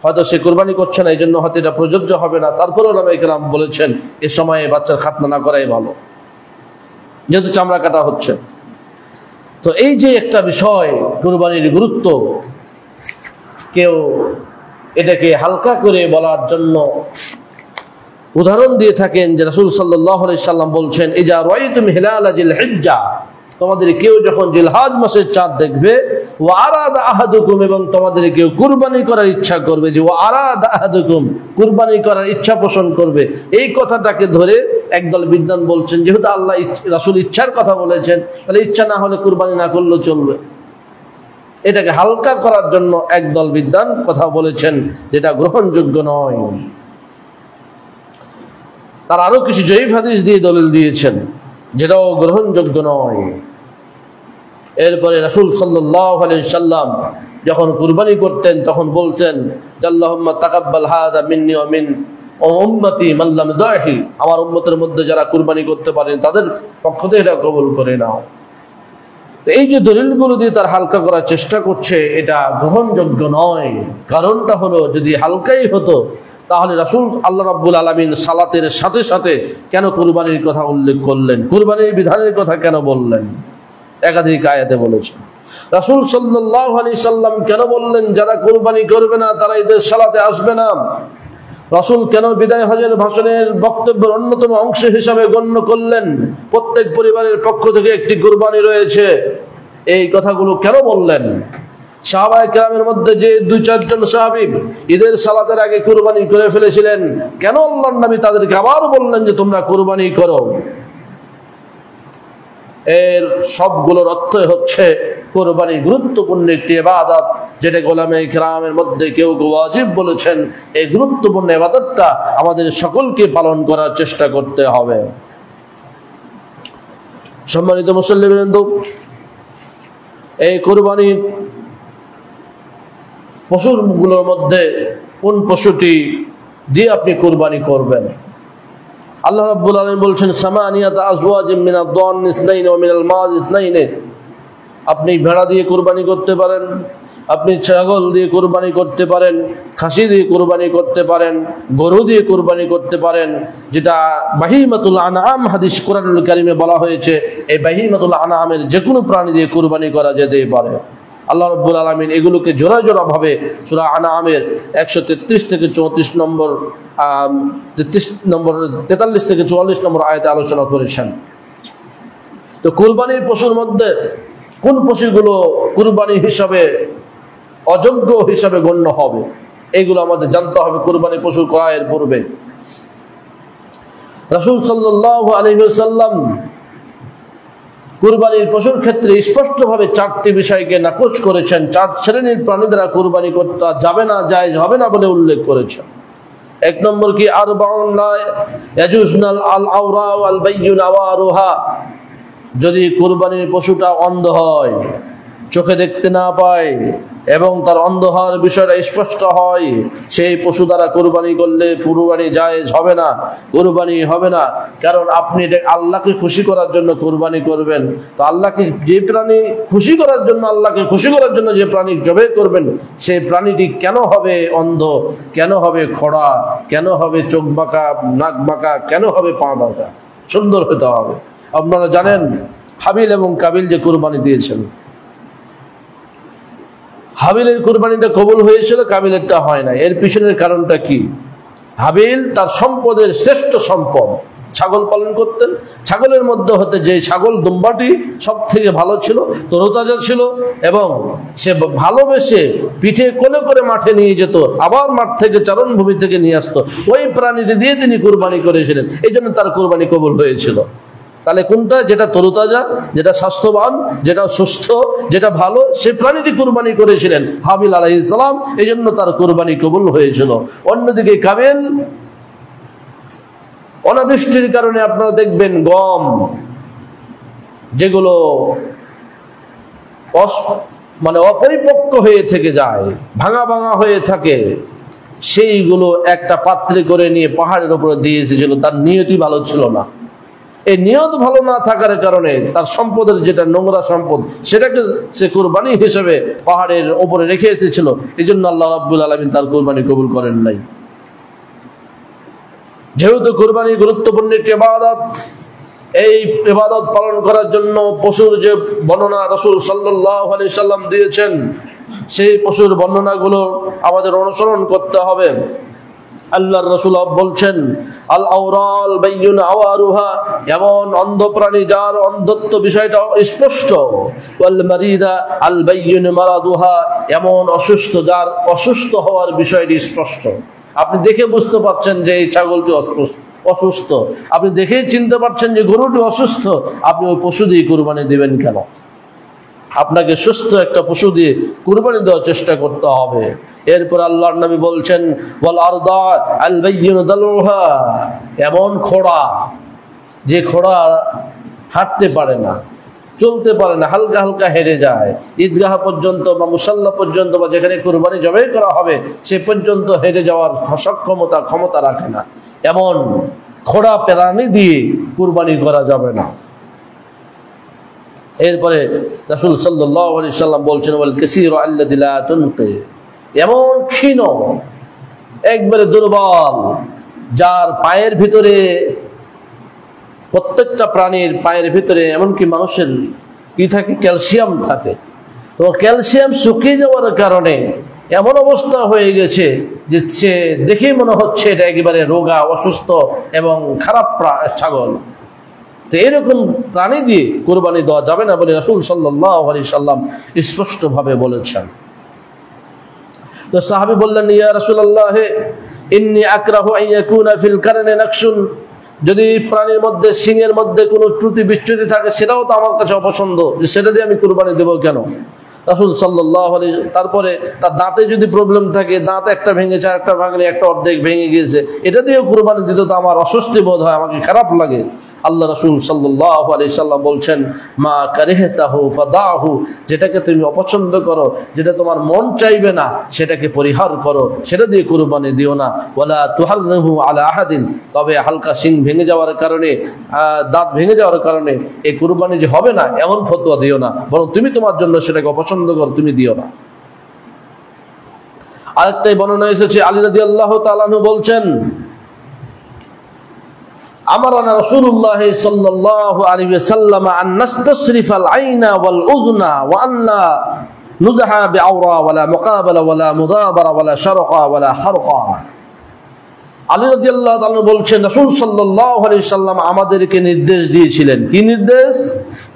হয়তো সে কুরবানি করছে না, এই জন্য হয়তো এটা প্রযোজ্য হবে না, তারপরেও উলামায়ে কেরাম বলেছেন এ সময়ে বাচ্চার খাতনা না করাই ভালো, যেহেতু চামড়া কাটা হচ্ছে। তো এই যে একটা বিষয়, কুরবানির গুরুত্ব, কেউ এটাকে হালকা করে বলার জন্য উদাহরণ দিয়ে থাকেন যে রাসূল সাল্লাল্লাহু আলাইহি সাল্লাম বলছেন, ইজা রাআইতুম হিলাল জিলহিজ্জা, তোমাদের কেউ যখন জিলহজ মাসের চাঁদ দেখবে, ওয়া আরাদা আহাদুকুম, এবং তোমাদের কেউ কুরবানি করার ইচ্ছা করবে, যে ওয়া আরাদা আহাদুকুম, কুরবানি করার ইচ্ছা পোষণ করবে, এই কথাটাকে ধরে একদল বিদ্বান বলছেন যেহেতু আল্লাহ রাসূল ইচ্ছার কথা বলেছেন, তাহলে ইচ্ছা না হলে কুরবানি না করলেও চলবে। এটাকে হালকা করার জন্য একদল বিদ্বান কথা বলেছেন, যেটা গ্রহণযোগ্য নয়। তার আরো কিছু জয়ীফ হাদিস দিয়ে দলিল দিয়েছেন, যেটাও গ্রহণযোগ্য নয়। এরপরে রাসূল সাল্লাল্লাহু আলাইহি সাল্লাম যখন কুরবানি করতেন তখন বলতেন, আল্লাহুম্মা তাকাব্বাল হাদা মিন্নি ওয়া মিন উম্মতি মান লাম ইউদাহি, আমার উম্মতের মধ্যে যারা কুরবানি করতে পারেন তাদের পক্ষ থেকে এটা কবুল করে নাও। তো এই যে দলিলগুলো দিয়ে তার হালকা করার চেষ্টা করছে, এটা গ্রহণযোগ্য নয়। কারণটা হলো, যদি হালকাই হতো তাহলে রাসূল আল্লাহ রাব্বুল আলামিন সালাতের সাথে সাথে কেন কুরবানির কথা উল্লেখ করলেন, কুরবানির বিধানের কথা কেন বললেন? একাধিক আয়াতে বলেছেন। রাসূল সাল্লাল্লাহু আলাইহি সাল্লাম কেন বললেন যারা কুরবানি করবে না তারা ঈদের সালাতে আসবে না? রাসূল কেন বিদায় হজের ভাষণের বক্তব্যের অন্যতম অংশ হিসাবে গণ্য করলেন প্রত্যেক পরিবারের পক্ষ থেকে একটি কুরবানি রয়েছে? এই কথাগুলো কেন বললেন? সাহাবায়ে কেরামের মধ্যে যে 2-4 জন সাহাবী ঈদের সালাতের আগে কুরবানি করে ফেলেছিলেন, কেন আল্লাহর নবী তাদেরকে আবার বললেন যে তোমরা কুরবানি করো? এর সবগুলোর অর্থ হচ্ছে কুরবানি গুরুত্বপূর্ণ একটি ইবাদত, যেটা উলামায়ে কেরামের মধ্যে কেউ ওয়াজিব বলেছেন। এই গুরুত্বপূর্ণ ইবাদতটা আমাদের সকলকে পালন করার চেষ্টা করতে হবে। সম্মানিত মুসল্লিবৃন্দ, এই কুরবানির পশুগুলোর মধ্যে কোন পশুটি দিয়ে আপনি কুরবানি করবেন? আল্লাহ রাব্বুল আলামিন বলছেন সামানিয়াতা আজওয়াজিম মিনাদ দান ইসনাইন ওয়া মিনাল মাজ ইসনাইন। আপনি ভেড়া দিয়ে কুরবানি করতে পারেন, আপনি ছাগল দিয়ে কুরবানি করতে পারেন, খাসি দিয়ে কুরবানি করতে পারেন, গরু দিয়ে কুরবানি করতে পারেন, যেটা বাহিমাতুল আনআম হাদিস কোরআনুল কারীমে বলা হয়েছে। এই বাহিমাতুল আনআমের যে কোনো প্রাণী দিয়ে কুরবানি করা যেতে পারে। আল্লাহ রাব্বুল আলামিন এগুলোকে জোড়া জোড়া ভাবে সূরা আনআমের 133 থেকে 34 নম্বর 43 থেকে 44 নম্বর আয়াতে আলোচনা করেছেন। তো কুরবানির পশুর মধ্যে কোন পশুগুলো কুরবানি হিসাবে অযোগ্য হিসাবে গণ্য হবে, এগুলো আমাদের জানতে হবে কুরবানি পশু ক্রয়ের পূর্বে। রাসূল সাল্লাল্লাহু আলাইহি ওয়াসাল্লাম কুরবানির পশুর ক্ষেত্রে স্পষ্টভাবে 4টি বিষয়কে নাকচ করেছেন। 4 শ্রেণীর প্রাণী দ্বারা কুরবানি করতে যাবে না, জায়েজ হবে না বলে উল্লেখ করেছেন। 1 নম্বর কি আরবাউন লা ইয়াজুজনাল আল আওরা ওয়াল বাইয়ুন আওয়ারুহা। যদি কুরবানির পশুটা অন্ধ হয়, চোখে দেখতে না পায় এবং তার অন্ধ হওয়ার বিষয়টা স্পষ্ট হয়, সেই পশু দ্বারা কুরবানি করলে কুরবানি জায়েজ হবে না, কুরবানি হবে না। কারণ আপনি আল্লাহকে খুশি করার জন্য কুরবানি করবেন। তো আল্লাহকে যে প্রাণী খুশি করার জন্য, আল্লাহকে খুশি করার জন্য যে প্রাণী জবাই করবেন, সেই প্রাণীটি কেন হবে অন্ধ, কেন হবে খোড়া, কেন হবে চোখ বাঁকা, নাক বাঁকা, কেন হবে পা বাঁকা? সুন্দর হতে হবে। আপনারা জানেন হাবিল এবং কাবিল যে কুরবানি দিয়েছেন, হাবিলের কুরবানিটা কবুল হয়েছিল, কাবিলেরটা হয় না। এর পিছনের কারণটা কি? হাবিল তার সম্পদের শ্রেষ্ঠ সম্পদ ছাগল পালন করতেন। ছাগলের মধ্যে হতে যে ছাগল দুম্বাটি সব থেকে ভালো ছিল, তরতাজা ছিল এবং সে ভালোবেসে পিঠে কোলে করে মাঠে নিয়ে যেত, আবার মাঠ থেকে চারণভূমি থেকে নিয়ে আসতো। ওই প্রাণীটি দিয়ে তিনি কুরবানি করেছিলেন, এই জন্য তার কুরবানি কবুল হয়েছিল। তাহলে কোনটা? যেটা তরুতাজা, যেটা স্বাস্থ্যবান, যেটা সুস্থ, যেটা ভালো, সেই প্রাণীটি কুরবানি করেছিলেন হাবিল আলাইহিস সালাম, এই জন্য তার কুরবানি কবুল হয়েছিল। অন্যদিকে কাবিল, অনাবৃষ্টির কারণে আপনারা দেখবেন গম যেগুলো অপরিপক্ক হয়ে থেকে যায়, ভাঙা ভাঙা হয়ে থাকে, সেইগুলো একটা পাত্রে করে নিয়ে পাহাড়ের উপরে দিয়ে এসেছিল। তার নিয়তি ভালো ছিল না। এই নিয়ত ভালো না থাকার কারণে তার সম্পদের যেটা নোংরা সম্পদ, সেটাকে সে কুরবানি হিসেবে পাহাড়ের উপরে রেখে এসেছিল। এই জন্য আল্লাহ রাব্বুল আলামিন তার কুরবানি কবুল করেন নাই। যেহেতু কুরবানি গুরুত্বপূর্ণ একটি ইবাদত, এই ইবাদত পালন করার জন্য পশুর যে বর্ণনা রাসূল সাল্লাল্লাহু আলাইহি সাল্লাম দিয়েছেন, সেই পশুর বর্ণনাগুলো আমাদের অনুসরণ করতে হবে। আল্লাহর রাসূল বলছেন আল আওরাল বাইয়ুন আওয়ারুহা, এমন অন্ধ প্রাণী যার অন্ধত্ব বিষয়টা স্পষ্ট, ওয়াল মারিদা আল বাইয়ুন মারাদুহা, এমন অসুস্থ যার অসুস্থ হওয়ার বিষয়টি স্পষ্ট। আপনি দেখে বুঝতে পারছেন যে এই ছাগলটি অসুস্থ, আপনি দেখেই চিনতে পারছেন যে গরুটি অসুস্থ, আপনি ওই পশু দিয়ে কুরবানি দিবেন কেন? আপনাকে সুস্থ একটা পশু দিয়ে কুরবানি দেওয়ার চেষ্টা করতে হবে। এরপর আল্লাহর নবী বলছেন ওয়াল আরদা আল বাইয়িন দালুহা, এমন খোড়া যে খোড়া হাঁটতে পারে না, চলতে পারে না, হালকা হালকা হেঁটে যায়, ঈদগাহ পর্যন্ত বা মুসাল্লা পর্যন্ত বা যেখানে কুরবানি জবাই করা হবে সে পর্যন্ত হেঁটে যাওয়ার ক্ষমতা রাখে না, এমন খোড়া প্রাণী দিয়ে কুরবানি করা যাবে না। এরপরে রাসূল সাল্লাল্লাহু আলাইহি সাল্লাম বলছেন ওয়াল কাসীরু আল্লাযী লা তুনকি, এমন ক্ষীণ, একবারে দুর্বল, যার পায়ের ভিতরে, প্রত্যেকটা প্রাণীর পায়ের ভিতরে, এমনকি মানুষের কি থাকে, ক্যালসিয়াম থাকে। তো ক্যালসিয়াম শুকিয়ে যাওয়ার কারণে এমন অবস্থা হয়ে গেছে যে সে দেখেই মনে হচ্ছে এটা একেবারে রোগা, অসুস্থ এবং খারাপ ছাগল। তো এরকম প্রাণী দিয়ে কোরবানি দেওয়া যাবে না বলে রাসূল সাল্লাল্লাহু আলাইহি সাল্লাম স্পষ্টভাবে বলেছেন। তো সাহাবী বললেন, ইয়া রাসূলুল্লাহ, ইন্নী আকরাহু আন ইয়াকুনা ফিল কারনি নাকশুন, যদি প্রাণীর মধ্যে সিংয়ের মধ্যে কোনো ত্রুটি বিচ্যুতি থাকে সেটাও তো আমার কাছে অপছন্দ, যে সেটা দিয়ে আমি কুরবানি দেব কেন? রাসূল সাল্লাল্লাহু আলাইহি, তারপরে তার দাঁতে যদি প্রবলেম থাকে, দাঁত একটা ভেঙেছে, একটা ভাঙলে, একটা অর্ধেক ভেঙে গিয়েছে, এটা দিয়েও কুরবানি দিতে তো আমার অস্বস্তি বোধ হয়, আমাকে খারাপ লাগে। আল্লাহ রাসূল সাল্লাল্লাহু আলাইহি সাল্লাম বলছেন, মা কারিহতাহু ফাদাহু, যেটাকে তুমি অপছন্দ করো, যেটা তোমার মন চাইবে না, সেটাকে পরিহার করো, সেটা দিয়ে কুরবানি দিও না। ওয়ালা তুহাররিহু আলা আহাদিন, তবে হালকা শিং ভেঙে যাওয়ার কারণে, দাঁত ভেঙে যাওয়ার কারণে এই কুরবানি যে হবে না এমন ফতোয়া দিও না, বরং তুমি তোমার জন্য সেটাকে অপছন্দ করো, তুমি দিও না। আরেকটাই বর্ণনা এসেছে, আলী রাদিয়াল্লাহু তাআলা আনহু বলছেন, আমারানা রাসূলুল্লাহ সাল্লাল্লাহু আলাইহি ওয়াসাল্লাম আন নাস্তাসরিফাল আইনা ওয়াল উযনা ওয়া আন্না নুযহা বিআওরা ওয়ালা মুকাবালা ওয়ালা মুদাবারা ওয়ালা শারকা ওয়ালা হারকা। আলী রাদিয়াল্লাহু তাআলা বলছেন, রাসূল সাল্লাল্লাহু আলাইহি সাল্লাম আমাদেরকে নির্দেশ দিয়েছিলেন। কি নির্দেশ?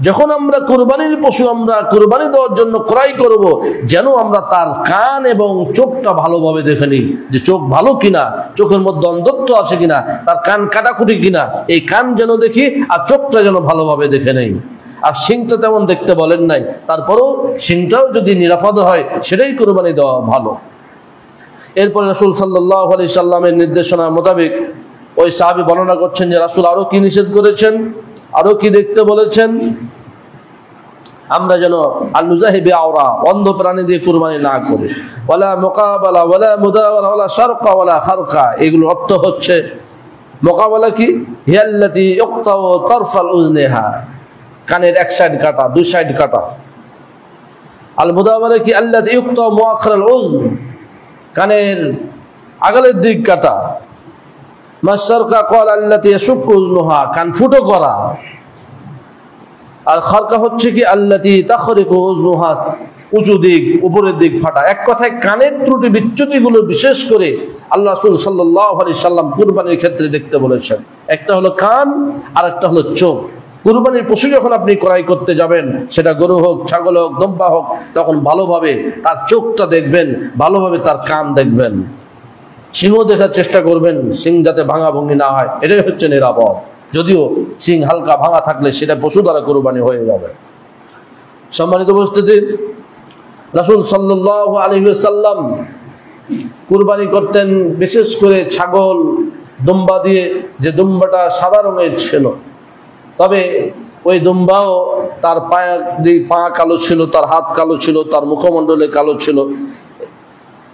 যখন আমরা কুরবানির পশু আমরা কুরবানি দেওয়ার জন্য ক্রয় করব, যেন আমরা তার কান এবং চোখটা ভালোভাবে দেখে নিই, যে চোখ ভালো কিনা, চোখের মধ্যে অন্ধত্ব আছে কিনা, তার কান কাটাকুটি কিনা, এই কান যেন দেখি আর চোখটা যেন ভালোভাবে দেখে নেই। আর শিংটা তেমন দেখতে বলেন নাই, তারপরেও শিংটাও যদি নিরাপদ হয় সেটাই কুরবানি দেওয়া ভালো। এরপরে রাসূল সাল্লাল্লাহু আলাইহি সাল্লামের নির্দেশনা মোতাবেক ওই সাহাবী বর্ণনা করছেন যে রাসূল আরো কি নিষেধ করেছেন, আরো কি দেখতে বলেছেন, আমরা যেন আল-নুযাহি বিআওরা, অন্ধ প্রাণী দিয়ে কুরবানি না করি, ওয়ালা মুকাবালা ওয়ালা মুদাওয়ারা ওয়ালা শারকা ওয়ালা খারকা। এগুলোর অর্থ হচ্ছে, মুকাবালা কি? হিয়াল্লাতী ইউক্তাউ তারফাল উযনিহা, কানের এক সাইড কাটা, দুই সাইড কাটা। আল মুদাওয়ারা কি? আল্লাতী ইউক্তাউ মুআখিরাল উযন, কানের আগালের দিক কাটা। মাশারকা ক্বাল আল্লাতী ইয়াশুক্কু উযনুহা, কান ফুটো করা। আর খারকা হচ্ছে কি? আল্লাতী তাখরিকু উযনুহা, উঁচু দিক, উপরের দিক ফাটা। এক কথায় কানের ত্রুটি বিচ্যুতিগুলো বিশেষ করে আল্লাহ রাসূল সাল্লাল্লাহু আলাইহি সাল্লাম কুরবানির ক্ষেত্রে দেখতে বলেছেন। একটা হলো কান, আর একটা হলো চোখ। কুরবানির পশু যখন আপনি ক্রয় করতে যাবেন, সেটা গরু হোক, ছাগল হোক, দম্বা হোক, তখন ভালোভাবে তার চোখটা দেখবেন, ভালোভাবে তার কান দেখবেন, সিংহ দেখার চেষ্টা করবেন, সিং যাতে ভাঙা ভঙ্গি না হয়, এটাই হচ্ছে নিরাপদ। যদিও সিং হালকা ভাঙা থাকলে সেটা পশু দ্বারা কুরবানি হয়ে যাবে। সম্মানিত উপস্থিতি, রাসূল সাল্লাল্লাহু আলাইহি ওয়াসাল্লাম কুরবানি করতেন বিশেষ করে ছাগল, দুম্বা দিয়ে, যে দুম্বাটা সাদা রঙের ছিল। তবে ওই দুম্বাও তার পা কালো ছিল, তার হাত কালো ছিল, তার মুখমণ্ডলে কালো ছিল।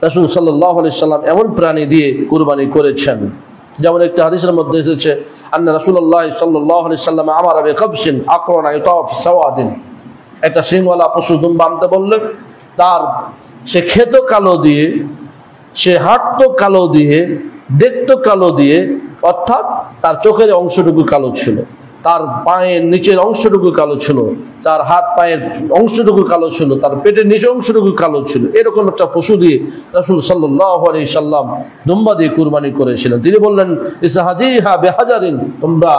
রাসূল সাল্লাল্লাহু আলাইহি সাল্লাম এমন প্রাণী দিয়ে কুরবানি করেছেন, যেমন একটা হাদিসের মধ্যে এসেছে, আন্না রাসূলুল্লাহ সাল্লাল্লাহু আলাইহি সাল্লাম আমারা বিকাবশিন আকরানা ইউতাফ সাওয়াদিন, একটা সিংওয়ালা পশু দুম্বা আনতে বললেন। তার সে খেত কালো দিয়ে, সে হাঁটতো কালো দিয়ে, দেখতো কালো দিয়ে, অর্থাৎ তার চোখের অংশটুকু কালো ছিল, তার পায়ের নিচের অংশটুকু কালো ছিল, তার হাত পায়ের অংশটুকু কালো ছিল, তার পেটের নিচের অংশটুকু কালো ছিল। এরকম একটা পশু দিয়ে রাসূল সাল্লাল্লাহু আলাইহি সাল্লাম দুম্বা দিয়ে কুরবানি করেছিলেন। তিনি বললেন, ইসহাদিহা বিহাজারিন, তোমরা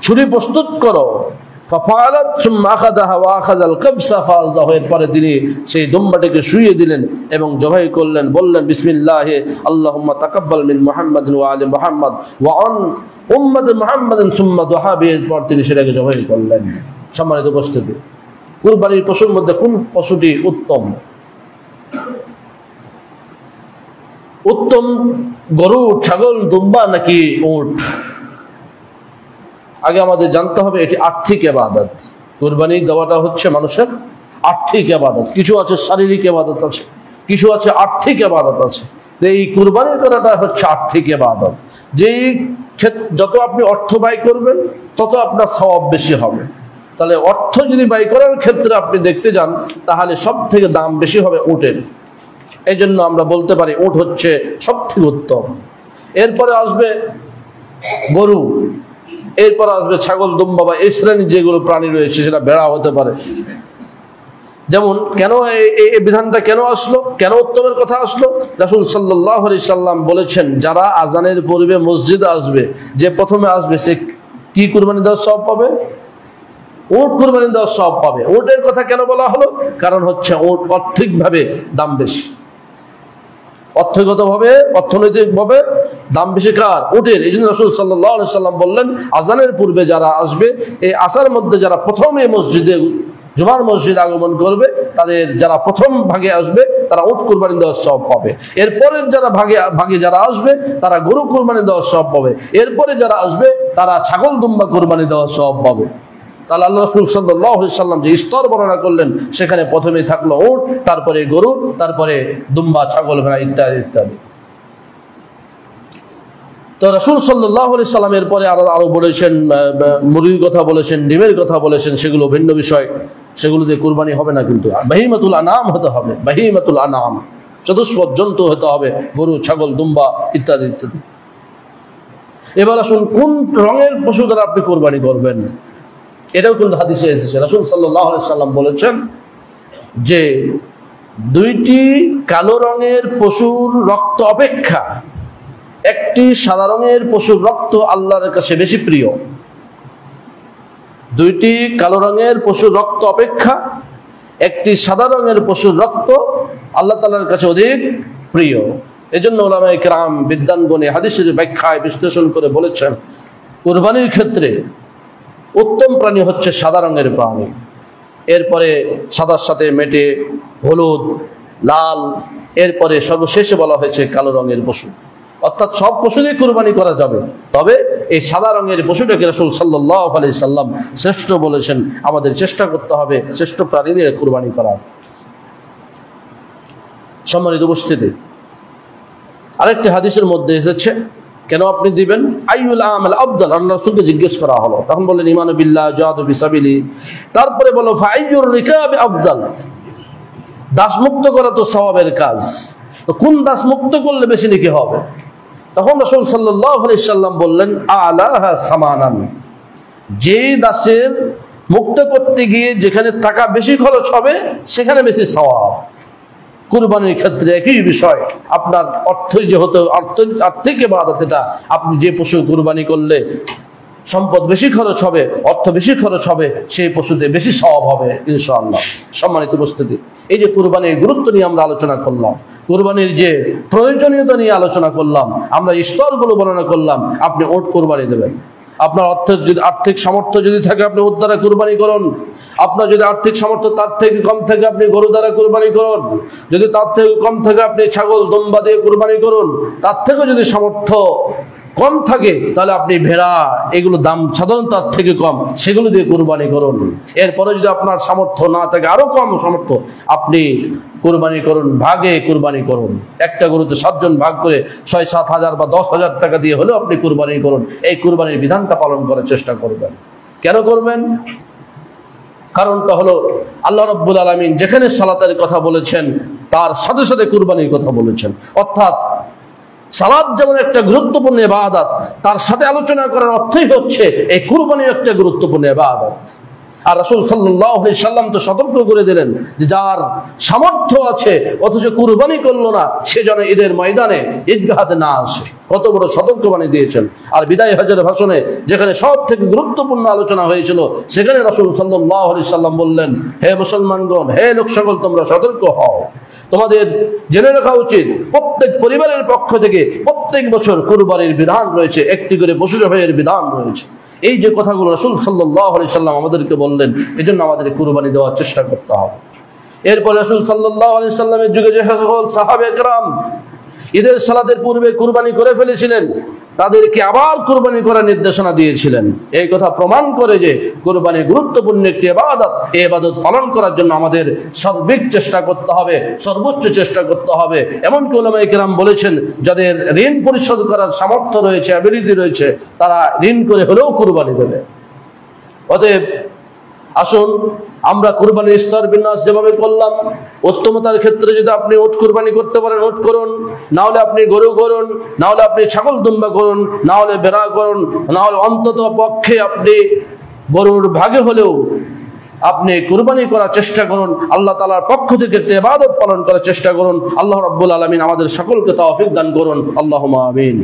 ছুরি প্রস্তুত করো। ফাফালাত সুম্মা আখাযাহা ওয়া আখাযাল কাবসা ফাযাহু, এরপরে তিনি সেই দুম্বাটিকে শুইয়ে দিলেন এবং জবাই করলেন। বললেন, বিসমিল্লাহি আল্লাহুম্মা তাকাব্বাল মিন মুহাম্মাদিন ওয়া আলি মুহাম্মাদ ওয়া আন উম্মাতি মুহাম্মাদিন সুম্মা দুহা, এরপর তিনি সেটাকে জবাই করলেন। সম্মানিত উপস্থিতি, কুরবানির পশুর মধ্যে কোন পশুটি উত্তম? উত্তম গরু, ছাগল, দুম্বা নাকি উট? আগে আমাদের জানতে হবে এটি আর্থিক ইবাদত। কুরবানি দেওয়াটা হচ্ছে মানুষের আর্থিক ইবাদত। কিছু আছে শারীরিক ইবাদত আছে, কিছু আছে আর্থিক ইবাদত আছে। এই কুরবানি করাটা হচ্ছে আর্থিক ইবাদত। যেই যত আপনি অর্থ ব্যয় করবেন তত আপনার সওয়াব বেশি হবে। তাহলে অর্থ যদি ব্যয় করার ক্ষেত্রে আপনি দেখতে যান, তাহলে সব থেকে দাম বেশি হবে উটের। এই জন্য আমরা বলতে পারি উট হচ্ছে সব থেকে উত্তম। এরপরে আসবে গরু, এরপর আসবে ছাগল, দুম্বা বা এই শ্রেণীর যেগুলো প্রাণী রয়েছে, সেটা ভেড়া হতে পারে, যেমন কেন এই বিধানটা কেন আসলো, কেন উত্তমের কথা আসলো? রাসূল সাল্লাল্লাহু আলাইহি সাল্লাম বলেছেন, যারা আজানের পূর্বে মসজিদে আসবে, যে প্রথমে আসবে সে কি কুরবানি দেওয়ার সওয়াব পাবে? উট কুরবানি দেওয়ার সওয়াব পাবে। উটের কথা কেন বলা হলো? কারণ হচ্ছে উট আর্থিকভাবে দাম বেশি, অর্থগতভাবে অর্থনৈতিকভাবে দাম বেশি কার? উটের। এই জন্য রাসূল সাল্লাল্লাহু আলাইহি সাল্লাম বললেন, আজানের পূর্বে যারা আসবে, এই আসার মধ্যে যারা প্রথমে মসজিদে জুমার মসজিদ আগমন করবে, তাদের যারা প্রথম ভাগে আসবে তারা উট কুরবানি দেওয়ার সওয়াব পাবে। এরপরে যারা ভাগে যারা আসবে তারা গরু কুরবানি দেওয়ার সওয়াব পাবে। এরপরে যারা আসবে তারা ছাগল দুম্বা কুরবানি দেওয়ার সওয়াব পাবে। তাহলে আল্লাহ রাসূল সাল্লাল্লাহু আলাইহি সাল্লাম যে স্তর বর্ণনা করলেন, সেখানে প্রথমে থাকলো উট, তারপরে গরু, তারপরে দুম্বা, ছাগল, ভেড়া ইত্যাদি ইত্যাদি। তো রাসূল সাল্লাল্লাহু আলাইহি সাল্লামের পরে আরো বলেছেন, মুরগির কথা বলেছেন, ডিমের কথা বলেছেন, সেগুলো ভিন্ন বিষয়, সেগুলো দিয়ে কুরবানি হবে না। কিন্তু বাহিমাতুল আনাম হতে হবে, বাহিমাতুল আনাম, চতুষ্পদ জন্তু হতে হবে, গরু, ছাগল, দুম্বা ইত্যাদি ইত্যাদি। এবার আসুন, কোন রঙের পশু দ্বারা আপনি কুরবানি করবেন, এটাও কিন্তু হাদিসে এসেছে। রাসূল সাল্লাল্লাহু আলাইহি সাল্লাম বলেছেন যে দুইটি কালো রঙের পশুর রক্ত অপেক্ষা একটি সাদা রঙের পশুর রক্ত আল্লাহর কাছে বেশি প্রিয়। দুইটি কালো রঙের পশুর রক্ত অপেক্ষা একটি সাদা রঙের পশুর রক্ত আল্লাহ তাআলার কাছে অধিক প্রিয়। এজন্য উলামায়ে কেরাম বিদ্বানগণ হাদিসের ব্যাখ্যায় বিশ্লেষণ করে বলেছেন, কুরবানির ক্ষেত্রে উত্তম প্রাণী হচ্ছে সাদা রঙের প্রাণী, এরপরে সাদার সাথে মেটে হলুদ, লাল, এরপরে সর্বশেষে বলা হয়েছে কালো রঙের পশু। অর্থাৎ সব পশু দিয়ে কুরবানি করা যাবে, তবে এই সাদা রঙের পশুটাকে রাসূল সাল্লাল্লাহু আলাইহি সাল্লাম শ্রেষ্ঠ বলেছেন। আমাদের চেষ্টা করতে হবে শ্রেষ্ঠ প্রাণী দিয়ে কুরবানি করার। সম্মানিত উপস্থিতি, আরেকটি হাদিসের মধ্যে এসেছে, কেন আপনি দিবেন? আইয়ুল আমাল আফদাল, আল্লাহ রাসূলকে জিজ্ঞেস করা হলো, তখন বললেন ঈমানু বিল্লাহ, জিহাদু ফি সাবিলি। তারপরে বলো ফাআইয়ুর রিকাব আফদাল, দাস মুক্ত করা তো সওয়াবের কাজ, তো কোন দাস মুক্ত করলে বেশি নেকি হবে? তখন রাসূল সাল্লাল্লাহু আলাইহি সাল্লাম বললেন আলাহা সামানান, যে দাসের মুক্ত করতে গিয়ে যেখানে টাকা বেশি খরচ হবে সেখানে বেশি সওয়াব। কুরবানির ক্ষেত্রে একই বিষয়, আপনার অর্থ যেহেতু আর্থিক ইবাদত, এটা আপনি যে পশু কুরবানি করলে সম্পদ বেশি খরচ হবে, অর্থ বেশি খরচ হবে, সেই পশুতে বেশি সওয়াব হবে ইনশাআল্লাহ। সম্মানিত উপস্থিতি, এই যে কুরবানির গুরুত্ব নিয়ে আমরা আলোচনা করলাম, কুরবানির যে প্রয়োজনীয়তা নিয়ে আলোচনা করলাম, আমরা স্তরগুলো বর্ণনা করলাম। আপনি উট কুরবানি দেবেন, আপনার আর্থিক সামর্থ্য যদি থাকে আপনি উট দ্বারা কুরবানি করুন। আপনার যদি আর্থিক সামর্থ্য তার থেকে কম থাকে আপনি গরু দ্বারা কুরবানি করুন। যদি তার থেকে কম থাকে আপনি ছাগল, দুম্বা দিয়ে কুরবানি করুন। তার থেকে যদি সামর্থ্য কম থাকে তাহলে আপনি ভেড়া, এগুলো দাম সাধারণত তার থেকে কম, সেগুলো দিয়ে কুরবানি করুন। এরপরে যদি আপনার সামর্থ্য না থাকে, আরো কম সামর্থ্য, আপনি কুরবানি করুন, ভাগে কুরবানি করুন। একটা গরুতে 7 জন ভাগ করে 6-7 হাজার বা 10,000 টাকা দিয়ে হলেও আপনি কুরবানি করুন। এই কুরবানির বিধানটা পালন করার চেষ্টা করবেন। কেন করবেন? কারণটা হলো আল্লাহ রাব্বুল আলামিন যেখানে সালাতের কথা বলেছেন তার সাথে সাথে কুরবানির কথা বলেছেন। অর্থাৎ সালাত যেমন একটা গুরুত্বপূর্ণ ইবাদত, তার সাথে আলোচনা করার অর্থই হচ্ছে এই কুরবানি একটা গুরুত্বপূর্ণ ইবাদত। আর রাসূল সাল্লাল্লাহু আলাইহি সাল্লাম তো সতর্ক করে দিলেন যে যার সামর্থ্য আছে অথচ কুরবানি করলো না, সে যেন ঈদের ময়দানে ঈদগাহে না আসে। কত বড় সতর্কবাণী দিয়েছেন। আর বিদায় হজের ভাষণে যেখানে সব থেকে গুরুত্বপূর্ণ আলোচনা হয়েছিল, সেখানে রাসূল সাল্লাল্লাহু আলাইহি সাল্লাম বললেন, হে মুসলমানগণ, হে লোক সকল, তোমরা সতর্ক হও। তোমাদের জেনে রাখা উচিত প্রত্যেক পরিবারের পক্ষ থেকে প্রত্যেক বছর কুরবানির বিধান রয়েছে, একটি করে পশু জবাইয়ের বিধান রয়েছে। এই যে কথাগুলো রাসূল সাল্লাল্লাহু আলাইহি সাল্লাম আমাদেরকে বললেন, এজন্য আমাদের কুরবানি দেওয়ার চেষ্টা করতে হবে। এরপর রাসূল সাল্লাল্লাহু আলাইহি সাল্লামের যুগে যে সকল সাহাবায়ে কেরাম ঈদের সালাতের পূর্বে কুরবানি করে ফেলেছিলেন, তাদেরকে আবার কুরবানি করার নির্দেশনা দিয়েছিলেন। এই কথা প্রমাণ করে যে কুরবানি গুরুত্বপূর্ণ একটি ইবাদত। এই ইবাদত পালন করার জন্য আমাদের সার্বিক চেষ্টা করতে হবে, সর্বোচ্চ চেষ্টা করতে হবে। এমনকি উলামায়ে কেরাম বলেছেন, যাদের ঋণ পরিশোধ করার সামর্থ্য রয়েছে, অ্যাবিলিটি রয়েছে, তারা ঋণ করে হলেও কুরবানি দেবে। অতএব আসুন আমরা কুরবানির স্তর বিন্যাস যেভাবে করলাম, উত্তমতার ক্ষেত্রে যদি আপনি উট কুরবানি করতে পারেন উট করুন, না হলে আপনি গরু করুন, না হলে আপনি ছাগল দুম্বা করুন, না হলে ভেড়া করুন, না হলে অন্তত পক্ষে আপনি গরুর ভাগে হলেও আপনি কুরবানি করার চেষ্টা করুন, আল্লাহ তাআলার পক্ষ থেকে ইবাদত পালন করার চেষ্টা করুন। আল্লাহ রাব্বুল আলামিন আমাদের সকলকে তৌফিক দান করুন। আল্লাহুম্মা আমিন।